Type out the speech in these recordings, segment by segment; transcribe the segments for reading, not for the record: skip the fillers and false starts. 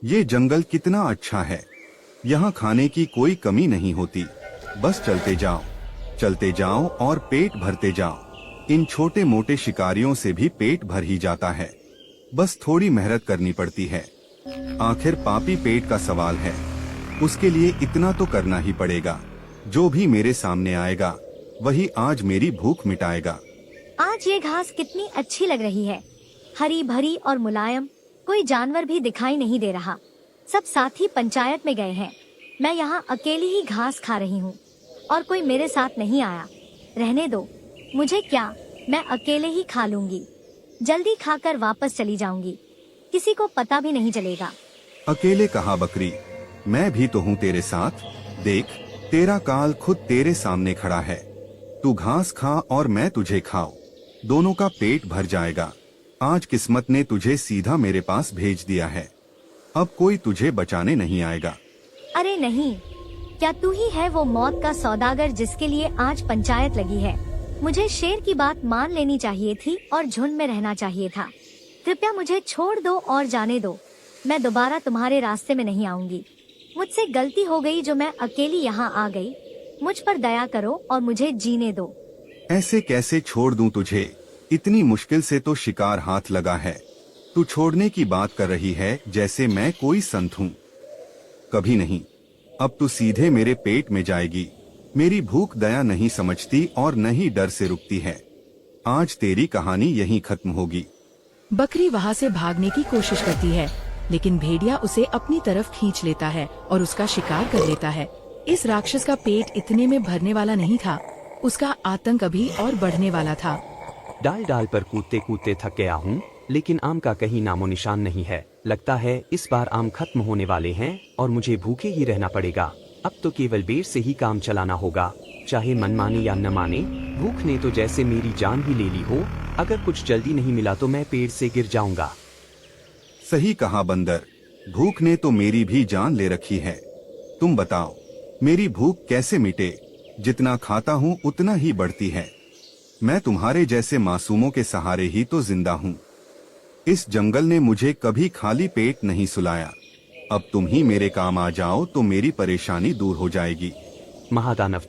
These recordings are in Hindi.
ये जंगल कितना अच्छा है। यहाँ खाने की कोई कमी नहीं होती। बस चलते जाओ और पेट भरते जाओ। इन छोटे मोटे शिकारियों से भी पेट भर ही जाता है। बस थोड़ी मेहनत करनी पड़ती है। आखिर पापी पेट का सवाल है, उसके लिए इतना तो करना ही पड़ेगा। जो भी मेरे सामने आएगा वही आज मेरी भूख मिटाएगा। आज ये घास कितनी अच्छी लग रही है, हरी भरी और मुलायम। कोई जानवर भी दिखाई नहीं दे रहा। सब साथी पंचायत में गए हैं। मैं यहाँ अकेली ही घास खा रही हूँ और कोई मेरे साथ नहीं आया। रहने दो, मुझे क्या, मैं अकेले ही खा लूंगी। जल्दी खाकर वापस चली जाऊंगी, किसी को पता भी नहीं चलेगा। अकेले कहा बकरी, मैं भी तो हूँ तेरे साथ। देख, तेरा काल खुद तेरे सामने खड़ा है। तू घास खा और मैं तुझे खाऊं, दोनों का पेट भर जाएगा। आज किस्मत ने तुझे सीधा मेरे पास भेज दिया है। अब कोई तुझे बचाने नहीं आएगा। अरे नहीं, क्या तू ही है वो मौत का सौदागर जिसके लिए आज पंचायत लगी है? मुझे शेर की बात मान लेनी चाहिए थी और झुंड में रहना चाहिए था। कृपया मुझे छोड़ दो और जाने दो। मैं दोबारा तुम्हारे रास्ते में नहीं आऊंगी। मुझसे गलती हो गई जो मैं अकेली यहाँ आ गई। मुझ पर दया करो और मुझे जीने दो। ऐसे कैसे छोड़ दूं तुझे? इतनी मुश्किल से तो शिकार हाथ लगा है। तू छोड़ने की बात कर रही है जैसे मैं कोई संत हूँ। कभी नहीं। अब तू सीधे मेरे पेट में जाएगी। मेरी भूख दया नहीं समझती और न ही डर से रुकती है। आज तेरी कहानी यहीं खत्म होगी। बकरी वहाँ से भागने की कोशिश करती है, लेकिन भेड़िया उसे अपनी तरफ खींच लेता है और उसका शिकार कर लेता है। इस राक्षस का पेट इतने में भरने वाला नहीं था, उसका आतंक अभी और बढ़ने वाला था। डाल डाल पर कूदते कूदते थक गया हूँ, लेकिन आम का कहीं नामो निशान नहीं है। लगता है इस बार आम खत्म होने वाले हैं और मुझे भूखे ही रहना पड़ेगा। अब तो केवल बेर से ही काम चलाना होगा, चाहे मन माने या न माने। भूख ने तो जैसे मेरी जान ही ले ली हो। अगर कुछ जल्दी नहीं मिला तो मैं पेड़ से गिर जाऊंगा। सही कहा बंदर, भूख ने तो मेरी भी जान ले रखी है। तुम बताओ, मेरी भूख कैसे मिटे? जितना खाता हूँ उतना ही बढ़ती है। मैं तुम्हारे जैसे मासूमों के सहारे ही तो जिंदा हूँ। इस जंगल ने मुझे कभी खाली पेट नहीं सुलाया। अब तुम ही मेरे काम आ जाओ तो मेरी परेशानी दूर हो जाएगी। महादानव,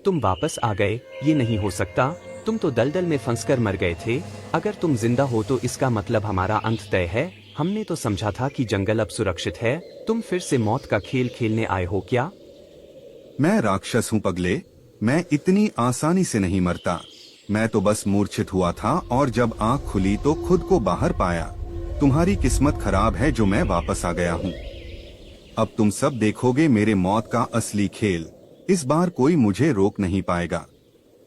तुम वापस आ गए। ये नहीं हो सकता। तुम तो दलदल में फंसकर मर गए थे। अगर तुम जिंदा हो तो इसका मतलब हमारा अंत तय है। हमने तो समझा था कि जंगल अब सुरक्षित है। तुम फिर से मौत का खेल खेलने आए हो क्या? मैं राक्षस हूँ पगले, मैं इतनी आसानी से नहीं मरता। मैं तो बस मूर्छित हुआ था और जब आँख खुली तो खुद को बाहर पाया। तुम्हारी किस्मत खराब है जो मैं वापस आ गया हूँ। अब तुम सब देखोगे मेरे मौत का असली खेल। इस बार कोई मुझे रोक नहीं पाएगा।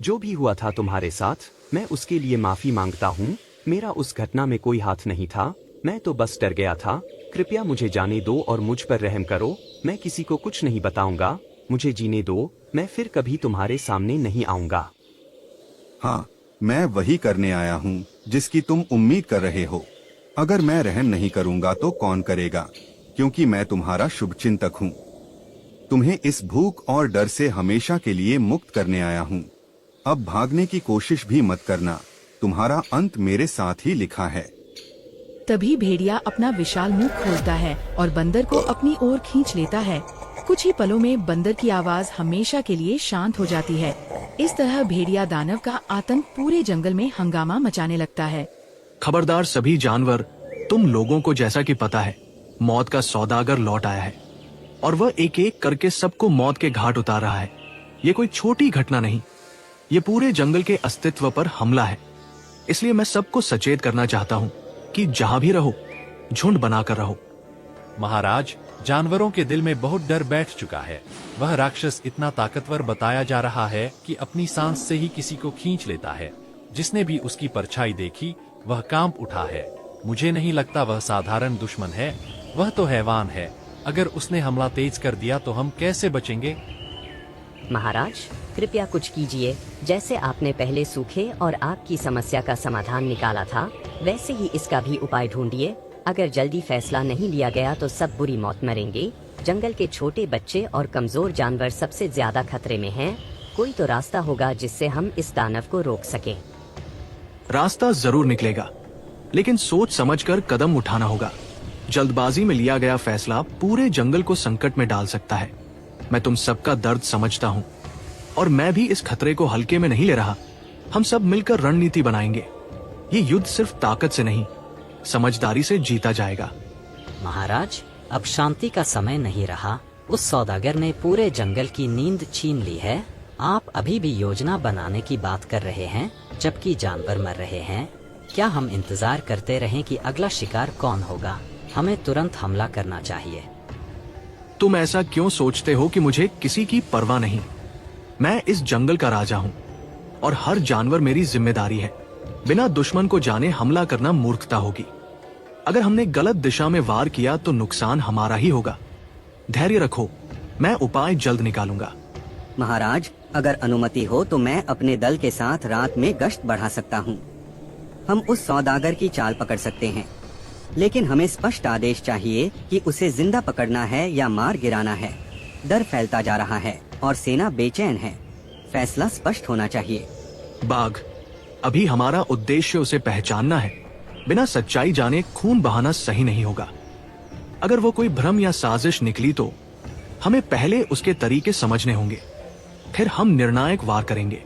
जो भी हुआ था तुम्हारे साथ, मैं उसके लिए माफी मांगता हूँ। मेरा उस घटना में कोई हाथ नहीं था। मैं तो बस डर गया था। कृपया मुझे जाने दो और मुझ पर रहम करो। मैं किसी को कुछ नहीं बताऊंगा। मुझे जीने दो। मैं फिर कभी तुम्हारे सामने नहीं आऊंगा। हाँ, मैं वही करने आया हूँ जिसकी तुम उम्मीद कर रहे हो। अगर मैं रहम नहीं करूँगा तो कौन करेगा? क्योंकि मैं तुम्हारा शुभचिंतक हूँ। तुम्हें इस भूख और डर से हमेशा के लिए मुक्त करने आया हूँ। अब भागने की कोशिश भी मत करना। तुम्हारा अंत मेरे साथ ही लिखा है। तभी भेड़िया अपना विशाल मुंह खोलता है और बंदर को अपनी ओर खींच लेता है। कुछ ही पलों में बंदर की आवाज हमेशा के लिए शांत हो जाती है। इस तरह भेड़िया दानव का आतंक पूरे जंगल में हंगामा मचाने लगता है। खबरदार सभी जानवर, तुम लोगों को जैसा कि पता है, मौत का सौदागर लौट आया है और वह एक एक करके सबको मौत के घाट उतार रहा है। ये कोई छोटी घटना नहीं, ये पूरे जंगल के अस्तित्व पर हमला है। इसलिए मैं सबको सचेत करना चाहता हूँ कि जहाँ भी रहो, झुंड बनाकर रहो। महाराज, जानवरों के दिल में बहुत डर बैठ चुका है। वह राक्षस इतना ताकतवर बताया जा रहा है कि अपनी सांस से ही किसी को खींच लेता है। जिसने भी उसकी परछाई देखी वह कांप उठा है। मुझे नहीं लगता वह साधारण दुश्मन है। वह तो हैवान है। अगर उसने हमला तेज कर दिया तो हम कैसे बचेंगे? महाराज, कृपया कुछ कीजिए। जैसे आपने पहले सूखे और आग की समस्या का समाधान निकाला था, वैसे ही इसका भी उपाय ढूंढिए। अगर जल्दी फैसला नहीं लिया गया तो सब बुरी मौत मरेंगे। जंगल के छोटे बच्चे और कमजोर जानवर सबसे ज्यादा खतरे में हैं। कोई तो रास्ता होगा जिससे हम इस दानव को रोक सकें। रास्ता जरूर निकलेगा, लेकिन सोच समझकर कदम उठाना होगा। जल्दबाजी में लिया गया फैसला पूरे जंगल को संकट में डाल सकता है। मैं तुम सबका दर्द समझता हूँ और मैं भी इस खतरे को हल्के में नहीं ले रहा। हम सब मिलकर रणनीति बनाएंगे। ये युद्ध सिर्फ ताकत से नहीं, समझदारी से जीता जाएगा। महाराज, अब शांति का समय नहीं रहा। उस सौदागर ने पूरे जंगल की नींद छीन ली है। आप अभी भी योजना बनाने की बात कर रहे हैं जबकि जानवर मर रहे हैं। क्या हम इंतजार करते रहें कि अगला शिकार कौन होगा? हमें तुरंत हमला करना चाहिए। तुम ऐसा क्यों सोचते हो कि मुझे किसी की परवाह नहीं? मैं इस जंगल का राजा हूँ और हर जानवर मेरी जिम्मेदारी है। बिना दुश्मन को जाने हमला करना मूर्खता होगी। अगर हमने गलत दिशा में वार किया तो नुकसान हमारा ही होगा। धैर्य रखो, मैं उपाय जल्द निकालूंगा। महाराज, अगर अनुमति हो तो मैं अपने दल के साथ रात में गश्त बढ़ा सकता हूँ। हम उस सौदागर की चाल पकड़ सकते हैं, लेकिन हमें स्पष्ट आदेश चाहिए कि उसे जिंदा पकड़ना है या मार गिराना है। डर फैलता जा रहा है और सेना बेचैन है। फैसला स्पष्ट होना चाहिए। बाघ, अभी हमारा उद्देश्य उसे पहचानना है। बिना सच्चाई जाने खून बहाना सही नहीं होगा। अगर वो कोई भ्रम या साजिश निकली तो हमें पहले उसके तरीके समझने होंगे, फिर हम निर्णायक वार करेंगे।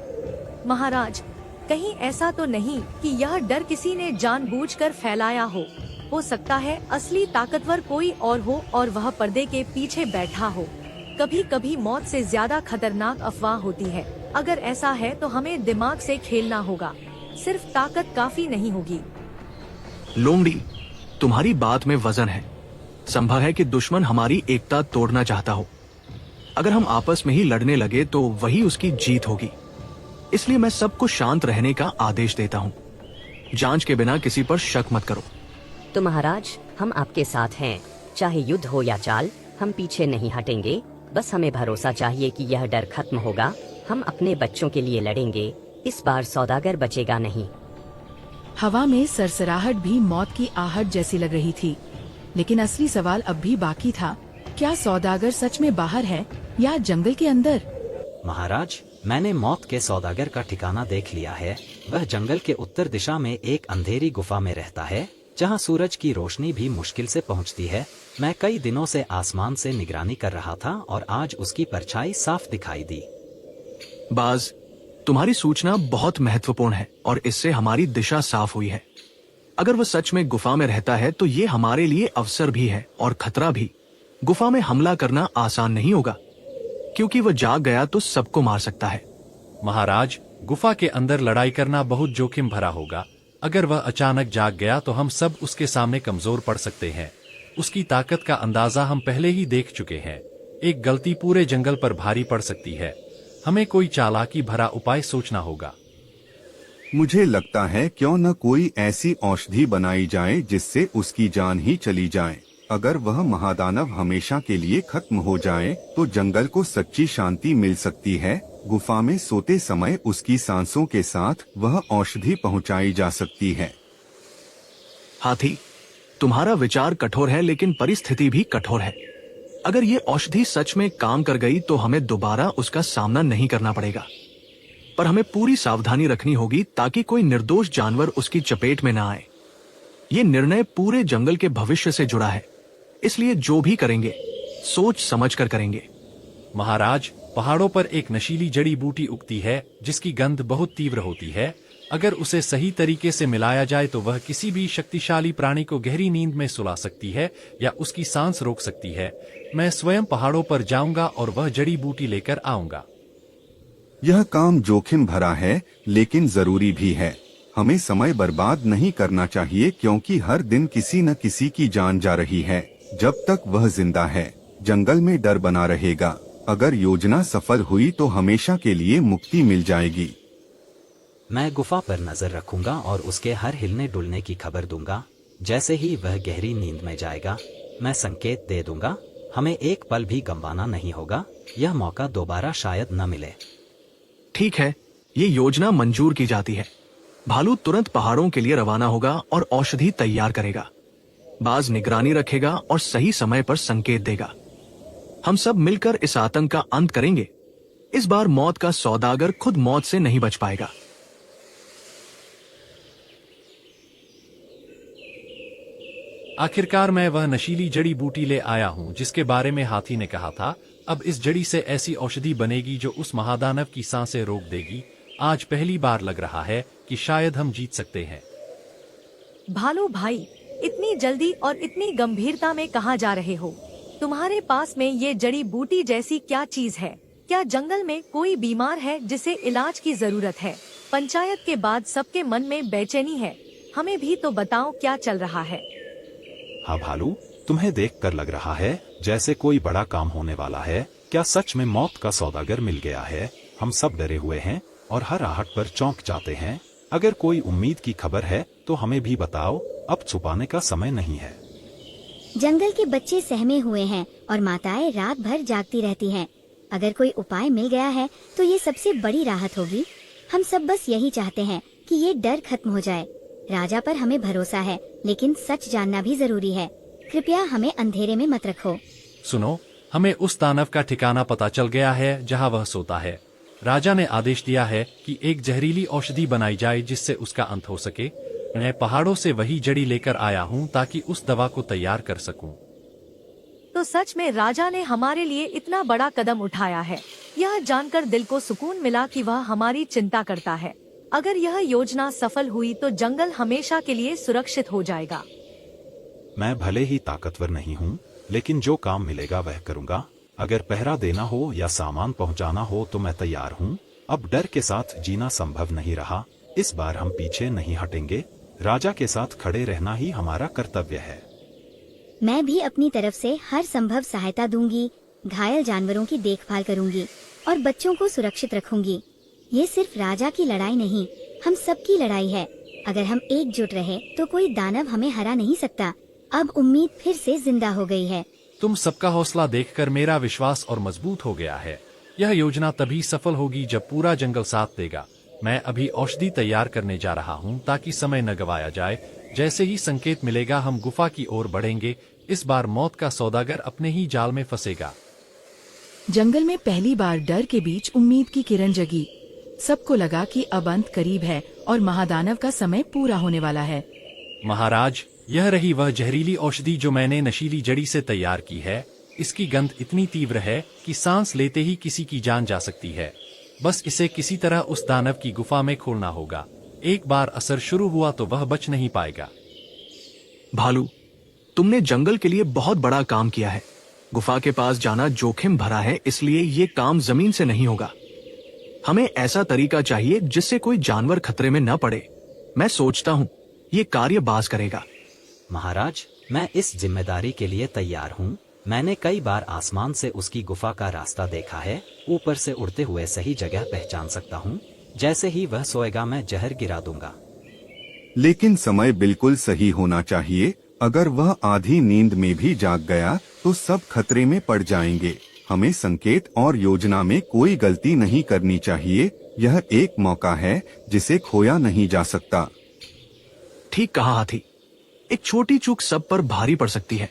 महाराज, कहीं ऐसा तो नहीं कि यह डर किसी ने जानबूझकर फैलाया हो सकता है असली ताकतवर कोई और हो और वह पर्दे के पीछे बैठा हो। कभी कभी मौत से ज्यादा खतरनाक अफवाह होती है। अगर ऐसा है तो हमें दिमाग से खेलना होगा, सिर्फ ताकत काफी नहीं होगी। लोमड़ी, तुम्हारी बात में वजन है। संभव है कि दुश्मन हमारी एकता तोड़ना चाहता हो। अगर हम आपस में ही लड़ने लगे तो वही उसकी जीत होगी। इसलिए मैं सबको शांत रहने का आदेश देता हूँ। जांच के बिना किसी पर शक मत करो। तो महाराज, हम आपके साथ हैं। चाहे युद्ध हो या चाल, हम पीछे नहीं हटेंगे। बस हमें भरोसा चाहिए कि यह डर खत्म होगा। हम अपने बच्चों के लिए लड़ेंगे। इस बार सौदागर बचेगा नहीं। हवा में सरसराहट भी मौत की आहट जैसी लग रही थी, लेकिन असली सवाल अब भी बाकी था। क्या सौदागर सच में बाहर है या जंगल के अंदर? महाराज, मैंने मौत के सौदागर का ठिकाना देख लिया है। वह जंगल के उत्तर दिशा में एक अंधेरी गुफा में रहता है, जहां सूरज की रोशनी भी मुश्किल से पहुंचती है। मैं कई दिनों से आसमान से निगरानी कर रहा था और आज उसकी परछाई साफ दिखाई दी। बाज, तुम्हारी सूचना बहुत महत्वपूर्ण है और इससे हमारी दिशा साफ हुई है। अगर वह सच में गुफा में रहता है तो ये हमारे लिए अवसर भी है और खतरा भी। गुफा में हमला करना आसान नहीं होगा, क्योंकि वह जाग गया तो सबको मार सकता है। महाराज, गुफा के अंदर लड़ाई करना बहुत जोखिम भरा होगा। अगर वह अचानक जाग गया तो हम सब उसके सामने कमजोर पड़ सकते हैं। उसकी ताकत का अंदाजा हम पहले ही देख चुके हैं। एक गलती पूरे जंगल पर भारी पड़ सकती है। हमें कोई चालाकी भरा उपाय सोचना होगा। मुझे लगता है क्यों न कोई ऐसी औषधि बनाई जाए जिससे उसकी जान ही चली जाए। अगर वह महादानव हमेशा के लिए खत्म हो जाए तो जंगल को सच्ची शांति मिल सकती है। गुफा में सोते समय उसकी सांसों के साथ वह औषधि पहुंचाई जा सकती है। हाथी, तुम्हारा विचार कठोर है लेकिन परिस्थिति भी कठोर है। अगर ये औषधि सच में काम कर गई तो हमें दोबारा उसका सामना नहीं करना पड़ेगा, पर हमें पूरी सावधानी रखनी होगी ताकि कोई निर्दोष जानवर उसकी चपेट में ना आए। ये निर्णय पूरे जंगल के भविष्य से जुड़ा है, इसलिए जो भी करेंगे सोच समझकर करेंगे। महाराज, पहाड़ों पर एक नशीली जड़ी बूटी उगती है जिसकी गंध बहुत तीव्र होती है। अगर उसे सही तरीके से मिलाया जाए तो वह किसी भी शक्तिशाली प्राणी को गहरी नींद में सुला सकती है या उसकी सांस रोक सकती है। मैं स्वयं पहाड़ों पर जाऊंगा और वह जड़ी बूटी लेकर आऊंगा। यह काम जोखिम भरा है लेकिन जरूरी भी है। हमें समय बर्बाद नहीं करना चाहिए क्योंकि हर दिन किसी न किसी की जान जा रही है। जब तक वह जिंदा है जंगल में डर बना रहेगा। अगर योजना सफल हुई तो हमेशा के लिए मुक्ति मिल जाएगी। मैं गुफा पर नजर रखूंगा और उसके हर हिलने डुलने की खबर दूंगा। जैसे ही वह गहरी नींद में जाएगा मैं संकेत दे दूंगा। हमें एक पल भी गंवाना नहीं होगा। यह मौका दोबारा शायद न मिले। ठीक है, ये योजना मंजूर की जाती है। भालू तुरंत पहाड़ों के लिए रवाना होगा और औषधि तैयार करेगा। बाज निगरानी रखेगा और सही समय पर संकेत देगा। हम सब मिलकर इस आतंक का अंत करेंगे। इस बार मौत का सौदागर खुद मौत से नहीं बच पाएगा। आखिरकार मैं वह नशीली जड़ी बूटी ले आया हूँ जिसके बारे में हाथी ने कहा था। अब इस जड़ी से ऐसी औषधि बनेगी जो उस महादानव की सांसें रोक देगी। आज पहली बार लग रहा है कि शायद हम जीत सकते हैं। भालू भाई, इतनी जल्दी और इतनी गंभीरता में कहाँ जा रहे हो? तुम्हारे पास में ये जड़ी बूटी जैसी क्या चीज है? क्या जंगल में कोई बीमार है जिसे इलाज की जरूरत है? पंचायत के बाद सबके मन में बेचैनी है। हमें भी तो बताओ क्या चल रहा है। हाँ भालू, तुम्हें देखकर लग रहा है जैसे कोई बड़ा काम होने वाला है। क्या सच में मौत का सौदागर मिल गया है? हम सब डरे हुए हैं और हर आहट पर चौंक जाते हैं। अगर कोई उम्मीद की खबर है तो हमें भी बताओ, अब छुपाने का समय नहीं है। जंगल के बच्चे सहमे हुए हैं और माताएं रात भर जागती रहती हैं। अगर कोई उपाय मिल गया है तो ये सबसे बड़ी राहत होगी। हम सब बस यही चाहते हैं कि ये डर खत्म हो जाए। राजा पर हमें भरोसा है, लेकिन सच जानना भी जरूरी है। कृपया हमें अंधेरे में मत रखो। सुनो, हमें उस दानव का ठिकाना पता चल गया है जहाँ वह सोता है। राजा ने आदेश दिया है कि एक जहरीली औषधि बनाई जाए जिससे उसका अंत हो सके। मैं पहाड़ों से वही जड़ी लेकर आया हूँ ताकि उस दवा को तैयार कर सकूं। तो सच में राजा ने हमारे लिए इतना बड़ा कदम उठाया है। यह जानकर दिल को सुकून मिला कि वह हमारी चिंता करता है। अगर यह योजना सफल हुई तो जंगल हमेशा के लिए सुरक्षित हो जाएगा। मैं भले ही ताकतवर नहीं हूँ, लेकिन जो काम मिलेगा वह करूँगा। अगर पहरा देना हो या सामान पहुँचाना हो तो मैं तैयार हूँ। अब डर के साथ जीना संभव नहीं रहा। इस बार हम पीछे नहीं हटेंगे। राजा के साथ खड़े रहना ही हमारा कर्तव्य है। मैं भी अपनी तरफ से हर संभव सहायता दूंगी। घायल जानवरों की देखभाल करूंगी और बच्चों को सुरक्षित रखूंगी। ये सिर्फ राजा की लड़ाई नहीं, हम सबकी लड़ाई है। अगर हम एकजुट रहे तो कोई दानव हमें हरा नहीं सकता। अब उम्मीद फिर से जिंदा हो गई है। तुम सबका हौसला देखकर मेरा विश्वास और मजबूत हो गया है। यह योजना तभी सफल होगी जब पूरा जंगल साथ देगा। मैं अभी औषधि तैयार करने जा रहा हूँ ताकि समय न गवाया जाए। जैसे ही संकेत मिलेगा हम गुफा की ओर बढ़ेंगे। इस बार मौत का सौदागर अपने ही जाल में फंसेगा। जंगल में पहली बार डर के बीच उम्मीद की किरण जगी। सबको लगा कि अब अंत करीब है और महादानव का समय पूरा होने वाला है। महाराज, यह रही वह जहरीली औषधि जो मैंने नशीली जड़ी से तैयार की है। इसकी गंध इतनी तीव्र है कि सांस लेते ही किसी की जान जा सकती है। बस इसे किसी तरह उस दानव की गुफा में खोलना होगा। एक बार असर शुरू हुआ तो वह बच नहीं पाएगा। भालू, तुमने जंगल के लिए बहुत बड़ा काम किया है। गुफा के पास जाना जोखिम भरा है, इसलिए ये काम जमीन से नहीं होगा। हमें ऐसा तरीका चाहिए जिससे कोई जानवर खतरे में न पड़े। मैं सोचता हूँ ये कार्य बाज करेगा। महाराज, मैं इस जिम्मेदारी के लिए तैयार हूँ। मैंने कई बार आसमान से उसकी गुफा का रास्ता देखा है। ऊपर से उड़ते हुए सही जगह पहचान सकता हूँ। जैसे ही वह सोएगा मैं जहर गिरा दूंगा। लेकिन समय बिल्कुल सही होना चाहिए। अगर वह आधी नींद में भी जाग गया तो सब खतरे में पड़ जाएंगे। हमें संकेत और योजना में कोई गलती नहीं करनी चाहिए। यह एक मौका है जिसे खोया नहीं जा सकता। ठीक कहा हाथी। एक छोटी चूक सब पर भारी पड़ सकती है।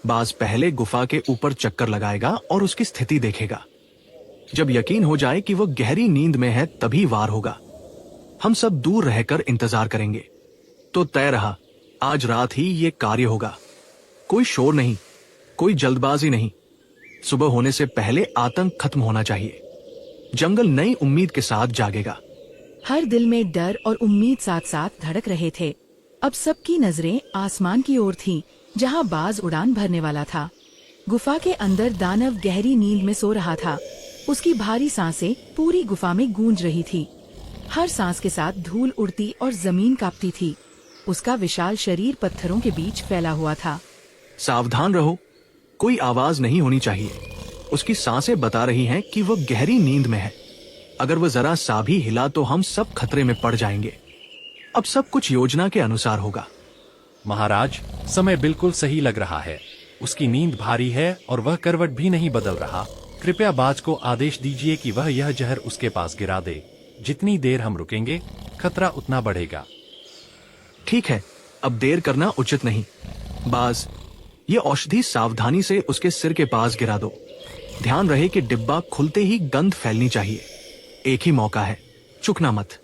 बाज पहले गुफा के ऊपर चक्कर लगाएगा और उसकी स्थिति देखेगा। जब यकीन हो जाए कि वह गहरी नींद में है तभी वार होगा। हम सब दूर रहकर इंतजार करेंगे। तो तय रहा, आज रात ही ये कार्य होगा। कोई शोर नहीं, कोई जल्दबाजी नहीं। सुबह होने से पहले आतंक खत्म होना चाहिए। जंगल नई उम्मीद के साथ जागेगा। हर दिल में डर और उम्मीद साथ साथ धड़क रहे थे। अब सबकी नजरें आसमान की ओर थीं, जहां बाज उड़ान भरने वाला था। गुफा के अंदर दानव गहरी नींद में सो रहा था। उसकी भारी सांसें पूरी गुफा में गूंज रही थी। हर सांस के साथ धूल उड़ती और जमीन कांपती थी। उसका विशाल शरीर पत्थरों के बीच फैला हुआ था। सावधान रहो, कोई आवाज नहीं होनी चाहिए। उसकी सांसें बता रही हैं कि वह गहरी नींद में है। अगर वह जरा सा भी हिला तो हम सब खतरे में पड़ जाएंगे। अब सब कुछ योजना के अनुसार होगा। महाराज, समय बिल्कुल सही लग रहा है। उसकी नींद भारी है और वह करवट भी नहीं बदल रहा। कृपया बाज को आदेश दीजिए कि वह यह जहर उसके पास गिरा दे। जितनी देर हम रुकेंगे, खतरा उतना बढ़ेगा। ठीक है, अब देर करना उचित नहीं। बाज, ये औषधि सावधानी से उसके सिर के पास गिरा दो। ध्यान रहे कि डिब्बा खुलते ही गंध फैलनी चाहिए। एक ही मौका है, चुकना मत।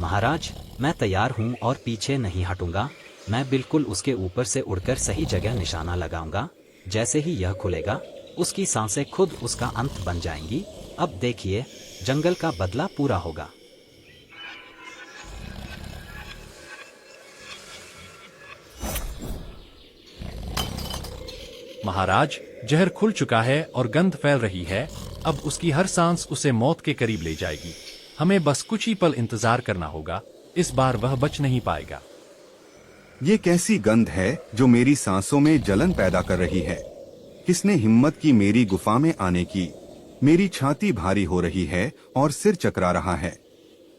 महाराज, मैं तैयार हूँ और पीछे नहीं हटूंगा। मैं बिल्कुल उसके ऊपर से उड़कर सही जगह निशाना लगाऊंगा। जैसे ही यह खुलेगा, उसकी सांसें खुद उसका अंत बन जाएंगी। अब देखिए, जंगल का बदला पूरा होगा। महाराज, जहर खुल चुका है और गंध फैल रही है। अब उसकी हर सांस उसे मौत के करीब ले जाएगी। हमें बस कुछ ही पल इंतजार करना होगा। इस बार वह बच नहीं पाएगा। ये कैसी गंध है जो मेरी सांसों में जलन पैदा कर रही है? किसने हिम्मत की मेरी गुफा में आने की? मेरी छाती भारी हो रही है और सिर चकरा रहा है।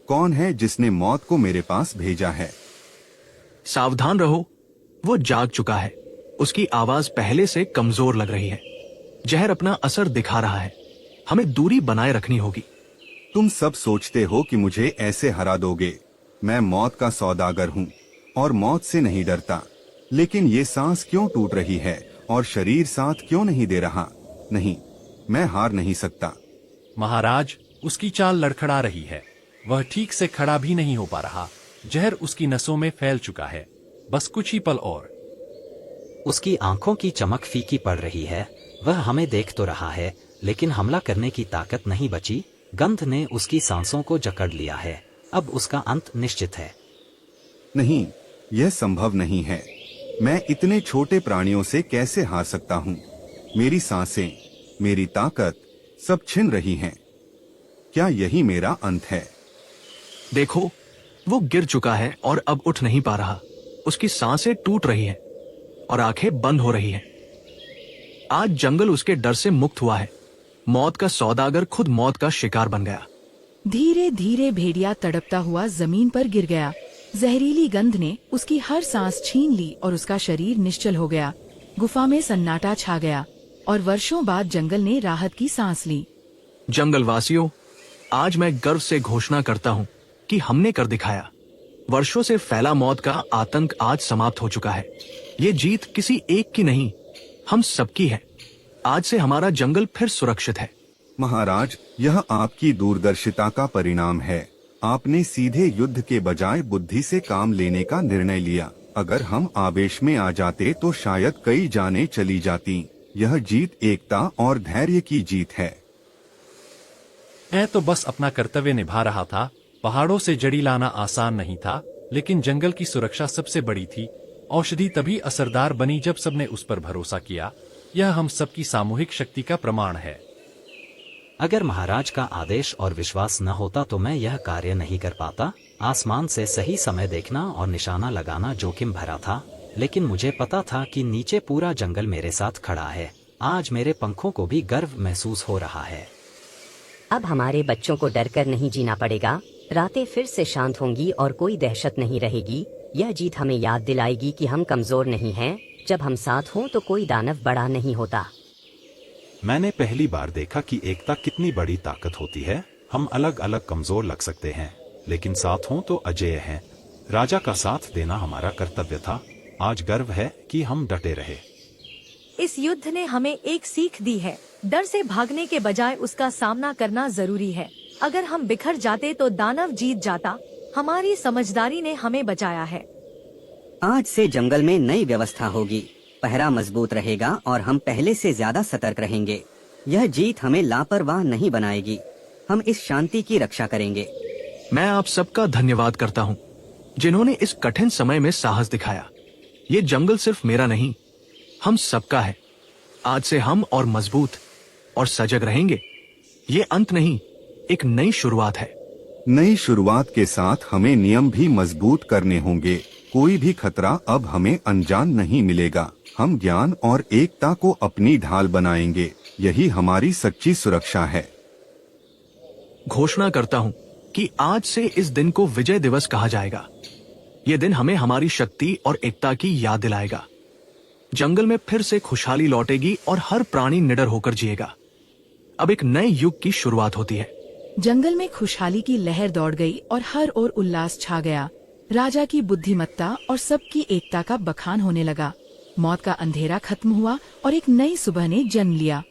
कौन है जिसने मौत को मेरे पास भेजा है? सावधान रहो, वो जाग चुका है। उसकी आवाज पहले से कमजोर लग रही है। जहर अपना असर दिखा रहा है। हमें दूरी बनाए रखनी होगी। तुम सब सोचते हो कि मुझे ऐसे हरा दोगे। मैं मौत का सौदागर हूँ और मौत से नहीं डरता। लेकिन ये सांस क्यों टूट रही है और शरीर साथ क्यों नहीं दे रहा? नहीं, मैं हार नहीं सकता। महाराज, उसकी चाल लड़खड़ा रही है। वह ठीक से खड़ा भी नहीं हो पा रहा। जहर उसकी नसों में फैल चुका है। बस कुछ ही पल और। उसकी आंखों की चमक फीकी पड़ रही है। वह हमें देख तो रहा है, लेकिन हमला करने की ताकत नहीं बची। गंध ने उसकी सांसों को जकड़ लिया है। अब उसका अंत निश्चित है। नहीं, यह संभव नहीं है। मैं इतने छोटे प्राणियों से कैसे हार सकता हूँ? मेरी सांसें, मेरी ताकत सब छिन रही हैं। क्या यही मेरा अंत है? देखो, वो गिर चुका है और अब उठ नहीं पा रहा। उसकी सांसें टूट रही हैं और आंखें बंद हो रही हैं। आज जंगल उसके डर से मुक्त हुआ है। मौत का सौदागर खुद मौत का शिकार बन गया। धीरे धीरे भेड़िया तड़पता हुआ जमीन पर गिर गया। जहरीली गंध ने उसकी हर सांस छीन ली और उसका शरीर निश्चल हो गया। गुफा में सन्नाटा छा गया और वर्षों बाद जंगल ने राहत की सांस ली। जंगलवासियों, आज मैं गर्व से घोषणा करता हूँ कि हमने कर दिखाया। वर्षों से फैला मौत का आतंक आज समाप्त हो चुका है। ये जीत किसी एक की नहीं, हम सबकी है। आज से हमारा जंगल फिर सुरक्षित है। महाराज, यह आपकी दूरदर्शिता का परिणाम है। आपने सीधे युद्ध के बजाय बुद्धि से काम लेने का निर्णय लिया। अगर हम आवेश में आ जाते तो शायद कई जानें चली जाती। यह जीत एकता और धैर्य की जीत है। मैं तो बस अपना कर्तव्य निभा रहा था। पहाड़ों से जड़ी लाना आसान नहीं था, लेकिन जंगल की सुरक्षा सबसे बड़ी थी। औषधि तभी असरदार बनी जब सबने उस पर भरोसा किया। यह हम सबकी सामूहिक शक्ति का प्रमाण है। अगर महाराज का आदेश और विश्वास न होता तो मैं यह कार्य नहीं कर पाता। आसमान से सही समय देखना और निशाना लगाना जोखिम भरा था, लेकिन मुझे पता था कि नीचे पूरा जंगल मेरे साथ खड़ा है। आज मेरे पंखों को भी गर्व महसूस हो रहा है। अब हमारे बच्चों को डर कर नहीं जीना पड़ेगा। रातें फिर से शांत होंगी और कोई दहशत नहीं रहेगी। यह जीत हमें याद दिलाएगी कि हम कमजोर नहीं हैं। जब हम साथ हों तो कोई दानव बड़ा नहीं होता। मैंने पहली बार देखा कि एकता कितनी बड़ी ताकत होती है। हम अलग अलग कमजोर लग सकते हैं, लेकिन साथ हों तो अजेय हैं। राजा का साथ देना हमारा कर्तव्य था। आज गर्व है कि हम डटे रहे। इस युद्ध ने हमें एक सीख दी है। डर से भागने के बजाय उसका सामना करना जरूरी है। अगर हम बिखर जाते तो दानव जीत जाता। हमारी समझदारी ने हमें बचाया है। आज से जंगल में नई व्यवस्था होगी। पहरा मजबूत रहेगा और हम पहले से ज्यादा सतर्क रहेंगे। यह जीत हमें लापरवाह नहीं बनाएगी। हम इस शांति की रक्षा करेंगे। मैं आप सबका धन्यवाद करता हूँ, जिन्होंने इस कठिन समय में साहस दिखाया। ये जंगल सिर्फ मेरा नहीं, हम सबका है। आज से हम और मजबूत और सजग रहेंगे। ये अंत नहीं, एक नई शुरुआत है। नई शुरुआत के साथ हमें नियम भी मजबूत करने होंगे। कोई भी खतरा अब हमें अनजान नहीं मिलेगा। हम ज्ञान और एकता को अपनी ढाल बनाएंगे। यही हमारी सच्ची सुरक्षा है। घोषणा करता हूँ कि आज से इस दिन को विजय दिवस कहा जाएगा। ये दिन हमें हमारी शक्ति और एकता की याद दिलाएगा। जंगल में फिर से खुशहाली लौटेगी और हर प्राणी निडर होकर जिएगा। अब एक नए युग की शुरुआत होती है। जंगल में खुशहाली की लहर दौड़ गई और हर ओर उल्लास छा गया। राजा की बुद्धिमत्ता और सबकी एकता का बखान होने लगा। मौत का अंधेरा खत्म हुआ और एक नई सुबह ने जन्म लिया।